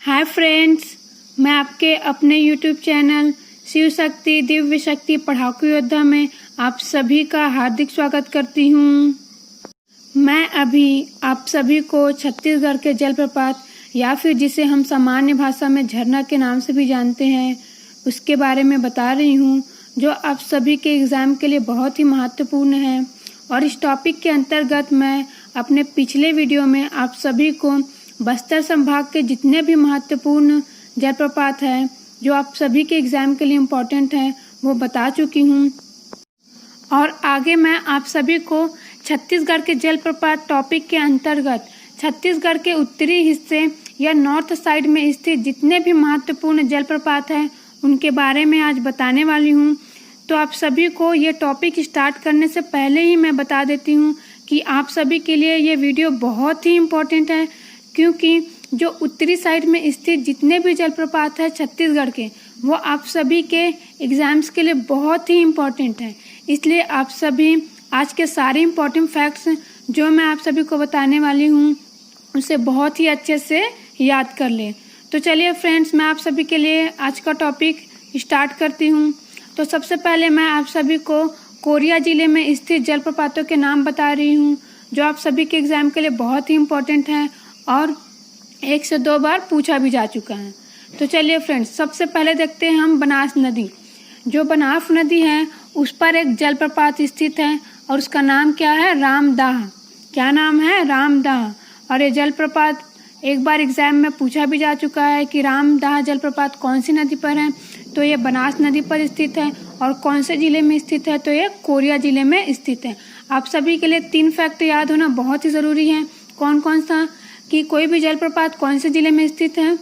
Hi friends, मैं आपके अपने यूट्यूब चैनल शिव शक्ति दिव्य शक्ति पढ़ाकू योद्धा में आप सभी का हार्दिक स्वागत करती हूँ। मैं अभी आप सभी को छत्तीसगढ़ के जलप्रपात या फिर जिसे हम सामान्य भाषा में झरना के नाम से भी जानते हैं उसके बारे में बता रही हूँ, जो आप सभी के एग्ज़ाम के लिए बहुत ही महत्वपूर्ण है। और इस टॉपिक के अंतर्गत मैं अपने पिछले वीडियो में आप सभी को बस्तर संभाग के जितने भी महत्वपूर्ण जलप्रपात हैं जो आप सभी के एग्ज़ाम के लिए इम्पोर्टेंट हैं वो बता चुकी हूँ। और आगे मैं आप सभी को छत्तीसगढ़ के जलप्रपात टॉपिक के अंतर्गत छत्तीसगढ़ के उत्तरी हिस्से या नॉर्थ साइड में स्थित जितने भी महत्वपूर्ण जलप्रपात हैं उनके बारे में आज बताने वाली हूँ। तो आप सभी को ये टॉपिक स्टार्ट करने से पहले ही मैं बता देती हूँ कि आप सभी के लिए ये वीडियो बहुत ही इम्पोर्टेंट है, क्योंकि जो उत्तरी साइड में स्थित जितने भी जलप्रपात हैं छत्तीसगढ़ के वो आप सभी के एग्ज़ाम्स के लिए बहुत ही इम्पोर्टेंट है। इसलिए आप सभी आज के सारे इम्पोर्टेंट फैक्ट्स जो मैं आप सभी को बताने वाली हूँ उसे बहुत ही अच्छे से याद कर लें। तो चलिए फ्रेंड्स, मैं आप सभी के लिए आज का टॉपिक स्टार्ट करती हूँ। तो सबसे पहले मैं आप सभी को कोरिया ज़िले में स्थित जलप्रपातों के नाम बता रही हूँ जो आप सभी के एग्ज़ाम के लिए बहुत ही इम्पोर्टेंट हैं और 1 से 2 बार पूछा भी जा चुका है। तो चलिए फ्रेंड्स, सबसे पहले देखते हैं हम बनास नदी। जो बनास नदी है उस पर एक जलप्रपात स्थित है और उसका नाम क्या है? रामदाह। क्या नाम है? रामदाह। और ये जलप्रपात एक बार एग्जाम में पूछा भी जा चुका है कि रामदाह जलप्रपात कौन सी नदी पर है, तो ये बनास नदी पर स्थित है। और कौन से ज़िले में स्थित है? तो ये कोरिया ज़िले में स्थित है। आप सभी के लिए 3 फैक्ट याद होना बहुत ही ज़रूरी है। कौन कौन सा? कि कोई भी जलप्रपात कौन से ज़िले में स्थित है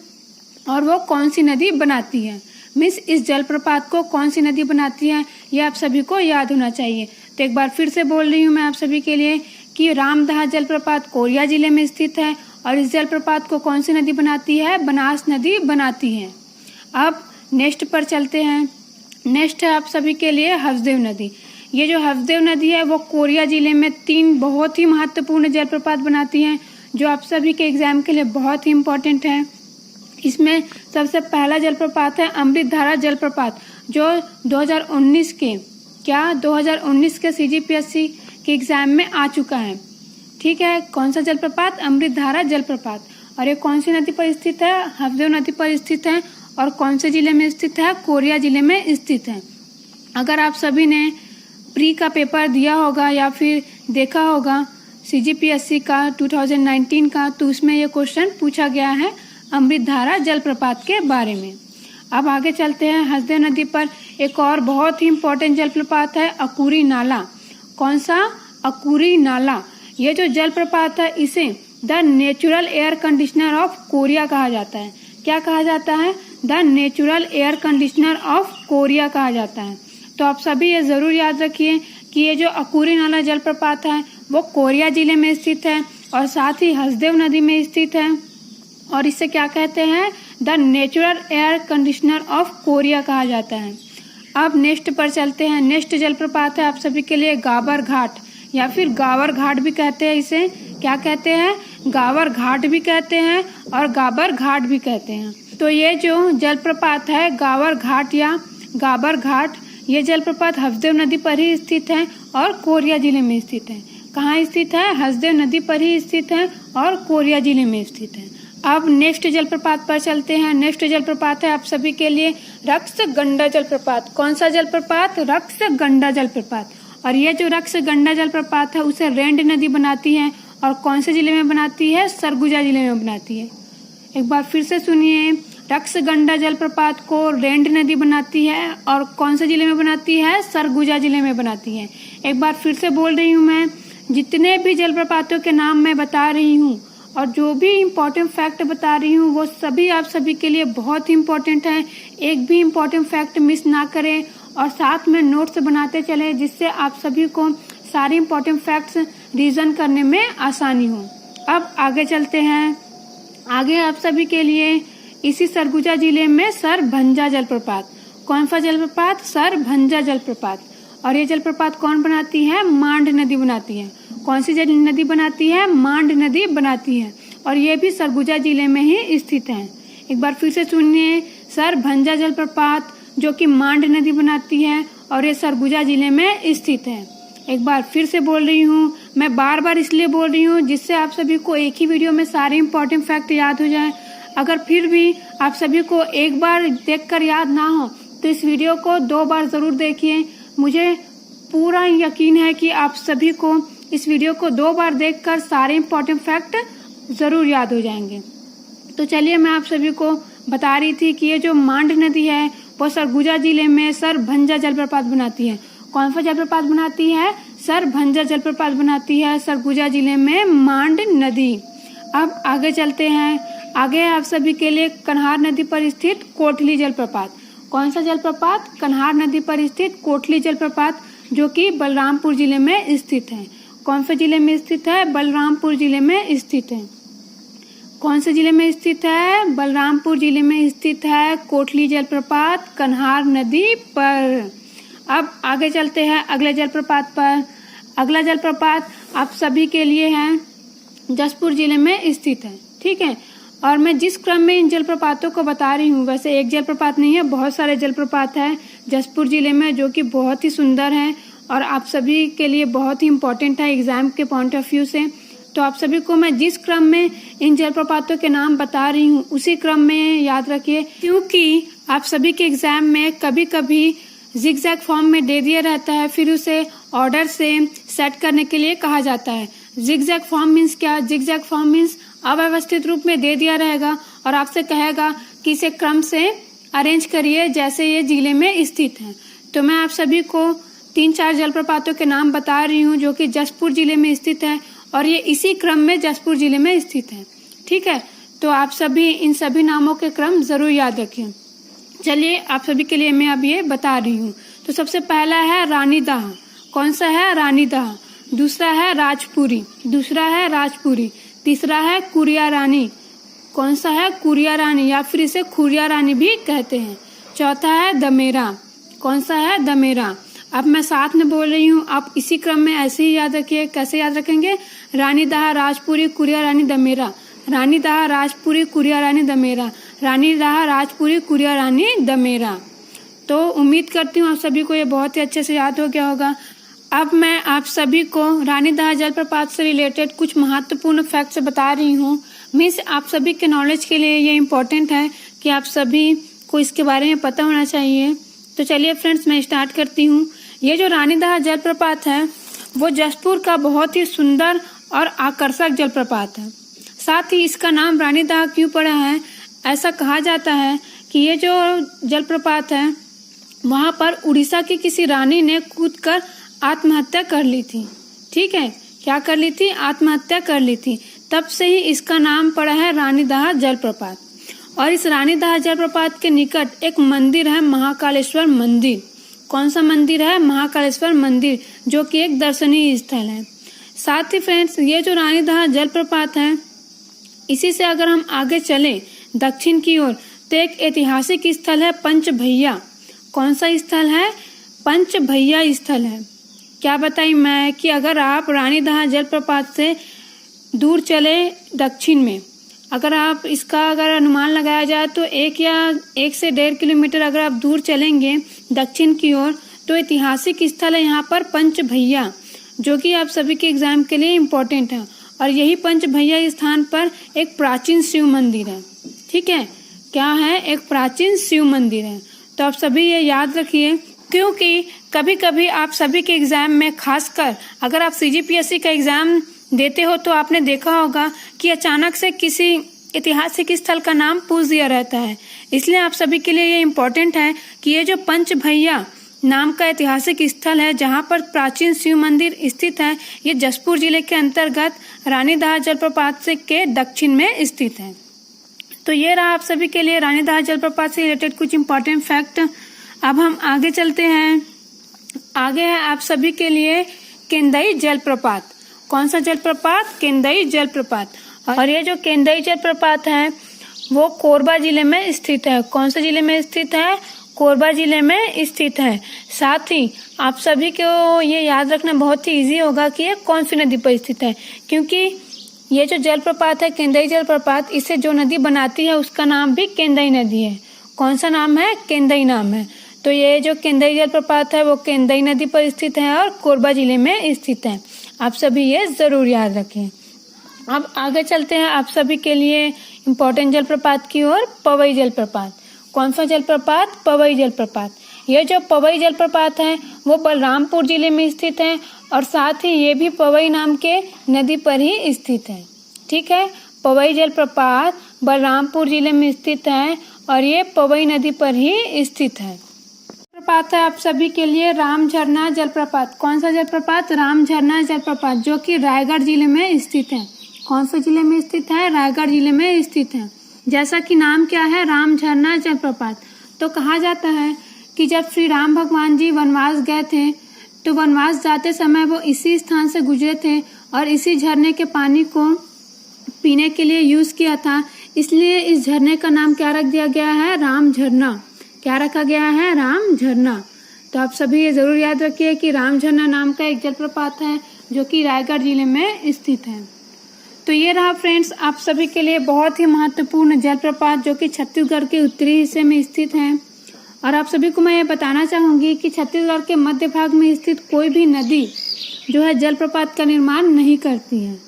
और वो कौन सी नदी बनाती है, मीन्स इस जलप्रपात को कौन सी नदी बनाती है, ये आप सभी को याद होना चाहिए। तो एक बार फिर से बोल रही हूँ मैं आप सभी के लिए कि रामदाह जलप्रपात कोरिया ज़िले में स्थित है और इस जलप्रपात को कौन सी नदी बनाती है? बनास नदी बनाती है। अब नेक्स्ट पर चलते हैं। नेक्स्ट है आप सभी के लिए हसदेव नदी। ये जो हसदेव नदी है वो कोरिया ज़िले में 3 बहुत ही महत्वपूर्ण जलप्रपात बनाती हैं जो आप सभी के एग्ज़ाम के लिए बहुत ही इम्पोर्टेंट है। इसमें सबसे पहला जलप्रपात है अमृतधारा जलप्रपात, जो 2019 के CGPSC के एग्ज़ाम में आ चुका है। ठीक है, कौन सा जलप्रपात? अमृतधारा जलप्रपात। और ये कौन सी नदी पर स्थित है? हसदेव नदी पर स्थित है। और कौन से ज़िले में स्थित है? कोरिया ज़िले में स्थित है। अगर आप सभी ने प्री का पेपर दिया होगा या फिर देखा होगा CGPSC का 2019 का, तो उसमें ये क्वेश्चन पूछा गया है अमृतधारा जलप्रपात के बारे में। अब आगे चलते हैं। हसदेव नदी पर एक और बहुत ही इम्पोर्टेंट जलप्रपात है अकुरी नाला। कौन सा? अकुरी नाला। ये जो जलप्रपात है इसे the natural air conditioner of Korea कहा जाता है। क्या कहा जाता है? The natural air conditioner of Korea कहा जाता है। तो आप सभी ये ज़रूर याद रखिए कि ये जो अकुरी नाला जलप्रपात है वो कोरिया ज़िले में स्थित है और साथ ही हसदेव नदी में स्थित है। और इसे क्या कहते हैं? The natural air conditioner of Korea कहा जाता है। अब नेक्स्ट पर चलते हैं। नेक्स्ट जलप्रपात है आप सभी के लिए गाबर घाट या फिर गावर घाट भी कहते हैं। इसे क्या कहते हैं? गावर घाट भी कहते हैं और गाबर घाट भी कहते हैं। तो ये जो जलप्रपात है गावर घाट या गाबर घाट, ये जलप्रपात हसदेव नदी पर ही स्थित है और कोरिया ज़िले में स्थित है। कहाँ स्थित है? हसदेव नदी पर ही स्थित है और कोरिया ज़िले में स्थित है। अब नेक्स्ट जलप्रपात पर चलते हैं। नेक्स्ट जलप्रपात है आप सभी के लिए रक्सगंडा जलप्रपात। कौन सा जलप्रपात? रक्सगंडा जलप्रपात। और ये जो रक्सगंडा जलप्रपात है उसे रेंड नदी बनाती है और कौन से ज़िले में बनाती है? सरगुजा ज़िले में बनाती है। एक बार फिर से सुनिए, रक्सगंडा जलप्रपात को रेंड नदी बनाती है और कौन से ज़िले में बनाती है? सरगुजा ज़िले में बनाती है। एक बार फिर से बोल रही हूँ मैं, जितने भी जलप्रपातों के नाम मैं बता रही हूँ और जो भी इम्पोर्टेंट फैक्ट बता रही हूँ वो सभी आप सभी के लिए बहुत ही इम्पोर्टेंट है। एक भी इम्पोर्टेंट फैक्ट मिस ना करें और साथ में नोट्स बनाते चले जिससे आप सभी को सारे इम्पोर्टेंट फैक्ट्स रीजन करने में आसानी हो। अब आगे चलते हैं। आगे आप सभी के लिए इसी सरगुजा ज़िले में सरभंजा जलप्रपात। कौन सा जलप्रपात? सरभंजा जलप्रपात। और ये जलप्रपात कौन बनाती है? मांड नदी बनाती है। कौन सी नदी बनाती है? मांड नदी बनाती है और ये भी सरगुजा ज़िले में ही स्थित है। एक बार फिर से सुनिए, सरभंजा जलप्रपात जो कि मांड नदी बनाती है और ये सरगुजा जिले में स्थित है। एक बार फिर से बोल रही हूँ, मैं बार बार इसलिए बोल रही हूँ जिससे आप सभी को एक ही वीडियो में सारे इंपॉर्टेंट फैक्ट याद हो जाए। अगर फिर भी आप सभी को एक बार देखकर याद ना हो तो इस वीडियो को 2 बार जरूर देखिए। मुझे पूरा यकीन है कि आप सभी को इस वीडियो को 2 बार देखकर सारे इंपॉर्टेंट फैक्ट जरूर याद हो जाएंगे। तो चलिए, मैं आप सभी को बता रही थी कि ये जो मांड नदी है वो सरगुजा जिले में सरभंजा जलप्रपात बनाती है। कौन सा जलप्रपात बनाती है? सरभंजा जलप्रपात बनाती है सरगुजा जिले में मांड नदी। अब आगे चलते हैं। आगे आप सभी के लिए कन्हार नदी पर स्थित कोटली जलप्रपात। कौन सा जलप्रपात? कन्हार नदी पर स्थित कोटली जलप्रपात जो कि बलरामपुर जिले में स्थित है। कौन से जिले में स्थित है? बलरामपुर जिले में स्थित है। कौन से जिले में स्थित है? बलरामपुर जिले में स्थित है कोटली जलप्रपात कन्हार नदी पर। अब आगे चलते हैं अगले जलप्रपात पर। अगला जलप्रपात आप सभी के लिए है जशपुर जिले में स्थित है। ठीक है, और मैं जिस क्रम में इन जलप्रपातों को बता रही हूँ, वैसे एक जलप्रपात नहीं है, बहुत सारे जलप्रपात हैं जशपुर जिले में जो कि बहुत ही सुंदर हैं और आप सभी के लिए बहुत ही इम्पोर्टेंट है एग्जाम के पॉइंट ऑफ व्यू से। तो आप सभी को मैं जिस क्रम में इन जलप्रपातों के नाम बता रही हूँ उसी क्रम में याद रखिए, क्योंकि आप सभी के एग्जाम में कभी कभी जिगजैग फॉर्म में दे दिया रहता है, फिर उसे ऑर्डर से सेट करने के लिए कहा जाता है। जिगजैग फॉर्म मीन्स क्या? जिगजैग फॉर्म मीन्स अव्यवस्थित रूप में दे दिया रहेगा और आपसे कहेगा कि इसे क्रम से अरेंज करिए जैसे ये जिले में स्थित है। तो मैं आप सभी को 3-4 जलप्रपातों के नाम बता रही हूँ जो कि जशपुर जिले में स्थित है और ये इसी क्रम में जशपुर जिले में स्थित है। ठीक है, तो आप सभी इन सभी नामों के क्रम जरूर याद रखें। चलिए, आप सभी के लिए मैं अब ये बता रही हूँ। तो सबसे पहला है रानीदह। कौन सा है? रानीदह। दूसरा है राजपुरी। दूसरा है राजपुरी। तीसरा है कुरिया रानी। कौन सा है? कुरिया रानी, या फिर इसे खुरिया रानी भी कहते हैं। चौथा है दमेरा। कौन सा है? दमेरा। अब मैं साथ में बोल रही हूँ, आप इसी क्रम में ऐसे ही याद रखिए। कैसे याद रखेंगे? रानीदह, राजपुरी, कुरिया रानी, दमेरा। रानीदह, राजपुरी, कुरिया रानी, दमेरा। रानीदह, राजपुरी, कुरिया रानी, दमेरा। तो उम्मीद करती हूँ आप सभी को ये बहुत ही अच्छे से याद हो गया होगा। अब मैं आप सभी को रानीदह जलप्रपात से रिलेटेड कुछ महत्वपूर्ण फैक्ट्स बता रही हूँ। मीन्स आप सभी के नॉलेज के लिए ये इम्पोर्टेंट है कि आप सभी को इसके बारे में पता होना चाहिए। तो चलिए फ्रेंड्स, मैं स्टार्ट करती हूँ। ये जो रानीदह जलप्रपात है वो जशपुर का बहुत ही सुंदर और आकर्षक जलप्रपात है। साथ ही इसका नाम रानीदह क्यों पड़ा है? ऐसा कहा जाता है कि ये जो जलप्रपात है वहां पर उड़ीसा की किसी रानी ने कूदकर आत्महत्या कर ली थी। ठीक है, क्या कर ली थी? आत्महत्या कर ली थी। तब से ही इसका नाम पड़ा है रानीदह जलप्रपात। और इस रानीदह जलप्रपात के निकट एक मंदिर है, महाकालेश्वर मंदिर। कौन सा मंदिर है? महाकालेश्वर मंदिर, जो कि एक दर्शनीय स्थल है। साथ ही फ्रेंड्स, ये जो रानीदह जलप्रपात है इसी से अगर हम आगे चले दक्षिण की ओर तो एक ऐतिहासिक स्थल है पंचभैया। कौन सा स्थल है? पंचभैया स्थल है। क्या बताई मैं कि अगर आप रानीदह जलप्रपात से दूर चले दक्षिण में, अगर आप इसका अगर अनुमान लगाया जाए तो 1 या 1 से 1.5 किलोमीटर अगर आप दूर चलेंगे दक्षिण की ओर तो ऐतिहासिक स्थल है यहाँ पर पंचभैया, जो कि आप सभी के एग्जाम के लिए इम्पोर्टेंट है। और यही पंचभैया स्थान पर एक प्राचीन शिव मंदिर है। ठीक है, क्या है? एक प्राचीन शिव मंदिर है। तो आप सभी ये याद रखिए, क्योंकि कभी कभी आप सभी के एग्जाम में, खासकर अगर आप CGPSC का एग्जाम देते हो तो आपने देखा होगा कि अचानक से किसी ऐतिहासिक स्थल का नाम पूछ दिया रहता है। इसलिए आप सभी के लिए ये इम्पोर्टेंट है कि ये जो पंचभैया नाम का ऐतिहासिक स्थल है जहाँ पर प्राचीन शिव मंदिर स्थित है, ये जशपुर जिले के अंतर्गत रानीदह जलप्रपात से के दक्षिण में स्थित है। तो ये रहा आप सभी के लिए रानीदह जलप्रपात से रिलेटेड कुछ इम्पोर्टेंट फैक्ट। अब हम आगे चलते हैं। आगे है आप सभी के लिए केंदई जलप्रपात। कौन सा जलप्रपात? केंदई जलप्रपात। और ये जो केंदई जलप्रपात है वो कोरबा जिले में स्थित है। कौन से जिले में स्थित है? कोरबा जिले में स्थित है। साथ ही आप सभी को ये याद रखना बहुत ही इजी होगा कि ये कौन सी नदी पर स्थित है, क्योंकि ये जो जलप्रपात है केंदई जलप्रपात, इसे जो नदी बनाती है उसका नाम भी केंदई नदी है। कौन सा नाम है? केंदई नाम है। तो ये जो केंदई जलप्रपात है वो केंदई नदी पर स्थित है और कोरबा जिले में स्थित है। आप सभी ये जरूर याद रखें। अब आगे चलते हैं आप सभी के लिए इम्पोर्टेंट जलप्रपात की ओर। पवई जलप्रपात। कौन सा जलप्रपात? पवई जलप्रपात। यह जो पवई जलप्रपात है वो बलरामपुर जिले में स्थित है और साथ ही ये भी पवई नाम के नदी पर ही स्थित है। ठीक है, पवई जलप्रपात बलरामपुर जिले में स्थित है और ये पवई नदी पर ही स्थित है। जलप्रपात है आप सभी के लिए राम झरना जलप्रपात। कौन सा जलप्रपात? राम झरना जलप्रपात, जो कि रायगढ़ जिले में स्थित है। कौन से जिले में स्थित है? रायगढ़ जिले में स्थित है। जैसा कि नाम क्या है? राम झरना जलप्रपात। तो कहा जाता है कि जब श्री राम भगवान जी वनवास गए थे तो वनवास जाते समय वो इसी स्थान से गुजरे थे और इसी झरने के पानी को पीने के लिए यूज किया था। इसलिए इस झरने का नाम क्या रख दिया गया है? राम झरना। क्या रखा गया है? राम झरना। तो आप सभी ये जरूर याद रखिए कि राम झरना नाम का एक जलप्रपात है जो कि रायगढ़ जिले में स्थित है। तो ये रहा फ्रेंड्स आप सभी के लिए बहुत ही महत्वपूर्ण जलप्रपात जो कि छत्तीसगढ़ के उत्तरी हिस्से में स्थित है। और आप सभी को मैं ये बताना चाहूंगी कि छत्तीसगढ़ के मध्य भाग में स्थित कोई भी नदी जो है जलप्रपात का निर्माण नहीं करती है।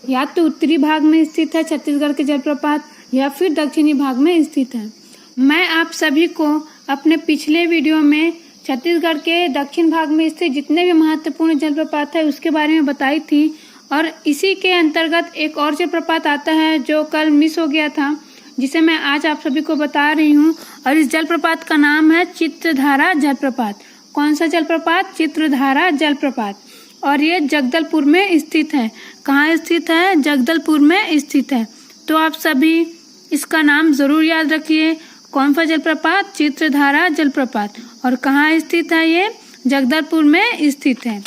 या तो उत्तरी भाग में स्थित है छत्तीसगढ़ के जलप्रपात या फिर दक्षिणी भाग में स्थित है। मैं आप सभी को अपने पिछले वीडियो में छत्तीसगढ़ के दक्षिण भाग में स्थित जितने भी महत्वपूर्ण जलप्रपात है उसके बारे में बताई थी और इसी के अंतर्गत एक और जलप्रपात आता है जो कल मिस हो गया था, जिसे मैं आज आप सभी को बता रही हूँ। और इस जलप्रपात का नाम है चित्रधारा जलप्रपात। कौन सा जलप्रपात? चित्रधारा जलप्रपात। और ये जगदलपुर में स्थित है। कहाँ स्थित है? जगदलपुर में स्थित है। तो आप सभी इसका नाम जरूर याद रखिए। कौन सा जलप्रपात? चित्रधारा जलप्रपात। और कहाँ स्थित है ये? जगदलपुर में स्थित है।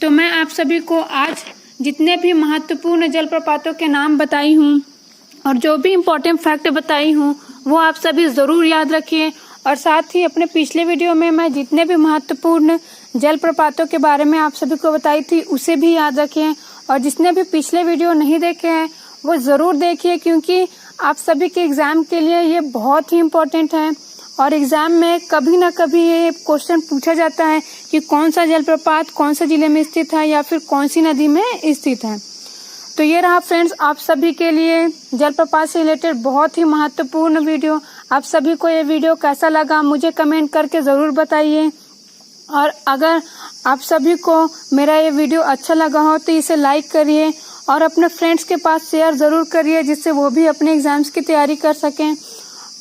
तो मैं आप सभी को आज जितने भी महत्वपूर्ण जलप्रपातों के नाम बताई हूँ और जो भी इम्पोर्टेंट फैक्ट बताई हूँ वो आप सभी जरूर याद रखिए। और साथ ही अपने पिछले वीडियो में मैं जितने भी महत्वपूर्ण जलप्रपातों के बारे में आप सभी को बताई थी उसे भी याद रखें। और जिसने भी पिछले वीडियो नहीं देखे हैं वो जरूर देखिए, क्योंकि आप सभी के एग्जाम के लिए ये बहुत ही इम्पोर्टेंट है। और एग्जाम में कभी ना कभी ये क्वेश्चन पूछा जाता है कि कौन सा जलप्रपात कौन से जिले में स्थित है या फिर कौन सी नदी में स्थित है। तो ये रहा फ्रेंड्स आप सभी के लिए जलप्रपात से रिलेटेड बहुत ही महत्वपूर्ण वीडियो। आप सभी को ये वीडियो कैसा लगा मुझे कमेंट करके ज़रूर बताइए। और अगर आप सभी को मेरा ये वीडियो अच्छा लगा हो तो इसे लाइक करिए और अपने फ्रेंड्स के पास शेयर ज़रूर करिए, जिससे वो भी अपने एग्जाम्स की तैयारी कर सकें।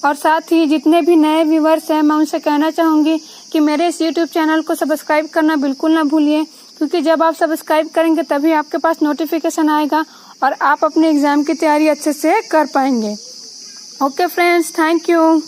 और साथ ही जितने भी नए व्यूवर्स हैं मैं उनसे कहना चाहूँगी कि मेरे इस यूट्यूब चैनल को सब्सक्राइब करना बिल्कुल ना भूलिए, क्योंकि जब आप सब्सक्राइब करेंगे तभी आपके पास नोटिफिकेशन आएगा और आप अपने एग्जाम की तैयारी अच्छे से कर पाएंगे। Okay friends, thank you.